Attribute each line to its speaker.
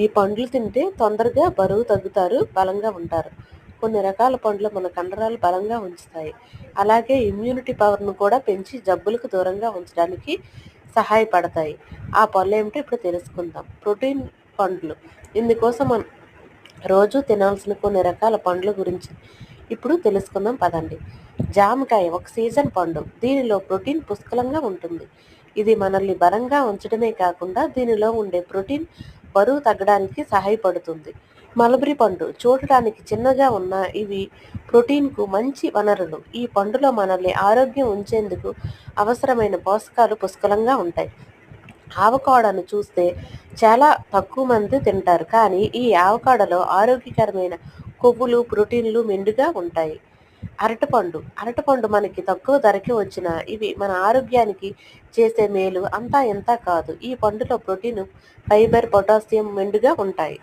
Speaker 1: ఈ పండ్లు తింటే తొందరగా బరువు తగ్గుతారు, బలంగా ఉంటారు. కొన్ని రకాల పండ్లు మన కండరాలు బలంగా ఉంచుతాయి. అలాగే ఇమ్యూనిటీ పవర్ను కూడా పెంచి జబ్బులకు దూరంగా ఉంచడానికి సహాయపడతాయి. ఆ పళ్ళు ఏమిటో ఇప్పుడు తెలుసుకుందాం. ప్రోటీన్ పండ్లు. ఇందుకోసం మనం రోజు తినాల్సిన కొన్ని రకాల పండ్ల గురించి ఇప్పుడు తెలుసుకుందాం పదండి. జామకాయ ఒక సీజన్ పండు. దీనిలో ప్రోటీన్ పుష్కలంగా ఉంటుంది. ఇది మనల్ని బలంగా ఉంచడమే కాకుండా దీనిలో ఉండే ప్రోటీన్ బరువు తగ్గడానికి సహాయపడుతుంది. మలబరీ పండు చూడటానికి చిన్నగా ఉన్న ఇవి ప్రోటీన్కు మంచి వనరులు. ఈ పండులో మనల్ని ఆరోగ్యం ఉంచేందుకు అవసరమైన పోషకాలు పుష్కలంగా ఉంటాయి. ఆవకాడోను చూస్తే చాలా తక్కువ మంది తింటారు, కానీ ఈ ఆవకాడలో ఆరోగ్యకరమైన కొవ్వులు, ప్రోటీన్లు మెండుగా ఉంటాయి. అరటిపండు మనకి తక్కువ ధరకే వచ్చిన ఇవి మన ఆరోగ్యానికి చేసే మేలు అంతా ఇంతా కాదు. ఈ పండులో ప్రోటీన్, ఫైబర్, పొటాషియం మెండుగా ఉంటాయి.